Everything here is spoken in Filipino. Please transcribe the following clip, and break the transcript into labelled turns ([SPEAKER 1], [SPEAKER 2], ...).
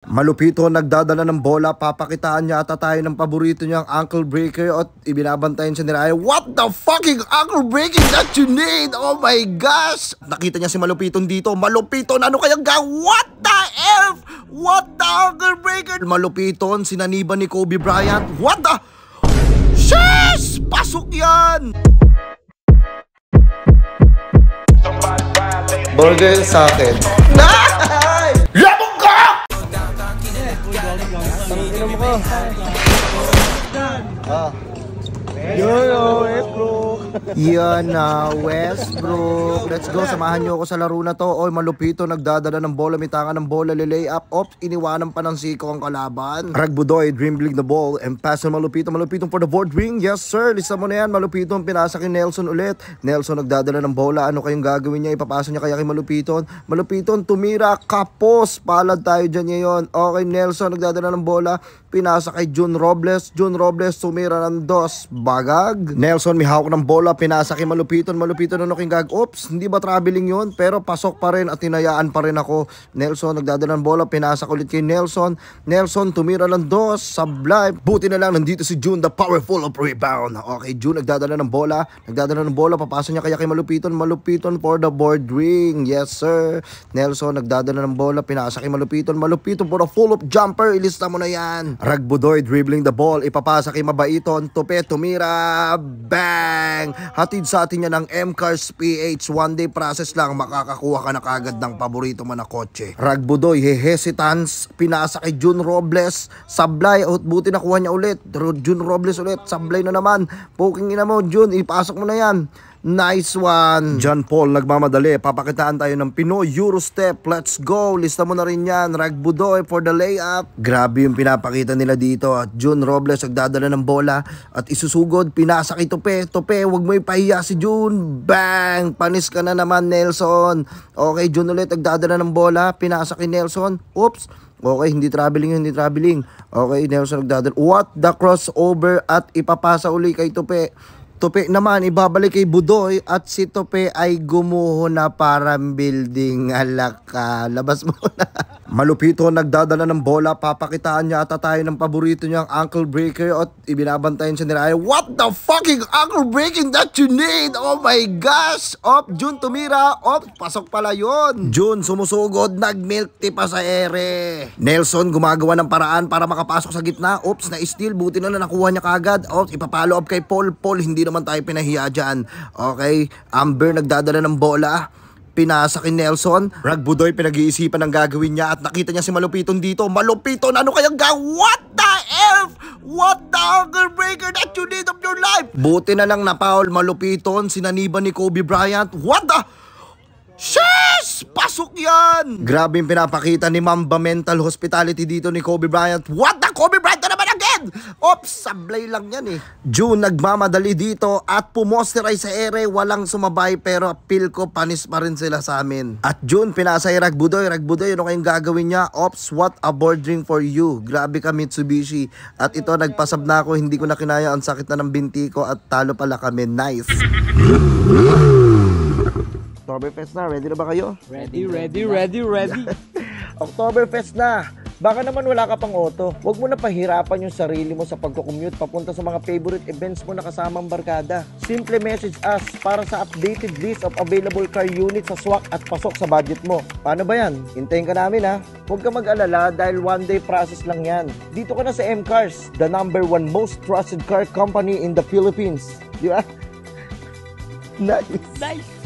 [SPEAKER 1] Malupito nagdadala ng bola, papakitaan niya ata tayo ng paborito niyang ankle breaker at ibinabantayan siya ni Raya. What the fucking ankle breaking that you need? Oh my gosh! Nakita niya si Malupiton dito. Malupiton, ano kayang what the F? What the ankle breaker? Malupiton, sinaniban ni Kobe Bryant. What the? Sheesh! Pasok yan! Burger sa akin. Nice! Labog ka! Inom ko. Yan na, Westbrook. Let's go, samahan nyo ako sa laro na to. Oy, Malupito nagdadala ng bola, mitangan ng bola, lilay up. Ops, iniwanan pa ng siko ang kalaban. Ragbudoy, dribbling the ball and pass on Malupito. Malupito for the board ring. Yes sir, lista mo na yan. Malupito pinasa kay Nelson ulit. Nelson nagdadala ng bola. Ano kayong gagawin niya? Ipapasa niya kaya kay Malupito. Malupito tumira, kapos. Palad tayo dyan ngayon. Okay, Nelson nagdadala ng bola. Pinasa kay Jun Robles. Jun Robles tumira ng dos. Bagag. Nelson may hawak ng bola. Pinasa kay Malupiton. Malupiton ano kayong gag. Oops, hindi ba traveling yun? Pero pasok pa rin at tinayaan pa rin ako. Nelson nagdadala ng bola. Pinasa ulit kay Nelson. Nelson tumira ng dos. Sablay. Buti na lang nandito si Jun, the powerful of rebound. Okay, Jun nagdadala ng bola. Nagdadala ng bola. Papasa niya kaya kay Malupiton. Malupiton for the board ring. Yes sir. Nelson nagdadala ng bola. Pinasa kay Malupiton. Malupiton for a full up jumper. Ilista mo na yan. Ragbudoy dribbling the ball. Ipapasa kay Mabaiton. Tupe tumira. Bang! Hatid sa atin yan ng M-Cars PH. One day process lang. Makakakuha ka na kagad ng paborito mo na kotse. Ragbudoy hesitance. Pinasa kay Jun Robles. Sablay. Buti nakuha niya ulit. Jun Robles ulit. Sablay na naman. Poking ina mo Jun. Ipasok mo na yan. Nice one. John Paul nagmamadali. Papakitaan tayo ng Pinoy Euro step. Let's go. Lista mo na rin yan. Ragbudoy for the layup. Grabe yung pinapakita nila dito. At Jun Robles nagdadala ng bola. At isusugod. Pinasa kay Tope. Tope, wag mo ipahiya si Jun. Bang! Panis ka na naman Nelson. Okay, Jun ulit nagdadala ng bola. Pinasa kay Nelson. Oops. Okay, hindi traveling. Okay, Nelson nagdadala. What the crossover at ipapasa uli kay Tope. Tope naman, ibabalik kay Budoy at si Tope ay gumuho na parang building. Alaka, labas mo na. Malupito nagdadala ng bola, papakitaan niya ata tayo ng paborito niyang ankle breaker at ibinabantayan siya ni Raya. What the fucking ankle breaking that you need? Oh my gosh! Op, Jun tumira. Op, pasok pala yun. Jun sumusugod, nag-milk tea pa sa ere. Nelson gumagawa ng paraan para makapasok sa gitna. Oops, na-steal. Buti na nakuha niya kagad. Oops, ipapalo up kay Paul. Paul, hindi naman tayo pinahiya dyan. Okay, Amber nagdadala ng bola. Pinasa kay Nelson. Ragbudoy pinag-iisipan ng gagawin niya at nakita niya si Malupiton dito. Malupiton, ano kayang what the F? What the ankle breaker that you need of your life? Buti na lang na Paul Malupiton, sinaniban ni Kobe Bryant. What the? Sheesh! Pasok yan! Grabe yung pinapakita ni Mamba Mental Hospitality dito ni Kobe Bryant. What the? Kobe Bryant na naman again! Ops, sablay lang yan eh. June nagmamadali dito at pumosterize sa ere. Walang sumabay pero feel ko panis pa rin sila sa amin. At June pinasay Ragbudoy. Ragbudoy, ano kayong gagawin niya? Ops, what a board ring for you. Grabe ka Mitsubishi. At ito nagpasab na ako. Hindi ko na kinaya. Ang sakit na ng binti ko at talo pala kami. Nice. Oktoberfest na, ready na ba kayo?
[SPEAKER 2] Ready.
[SPEAKER 1] Oktoberfest na! Baka naman wala ka pang auto. Huwag mo na pahirapan yung sarili mo sa pagko-commute papunta sa mga favorite events mo na kasamang barkada. Simple message us para sa updated list of available car units sa swak at pasok sa budget mo. Paano ba yan? Hintayin ka namin ha. Huwag ka mag-alala dahil one day process lang yan. Dito ka na sa M-Cars, the #1 most trusted car company in the Philippines. Di ba? Nice.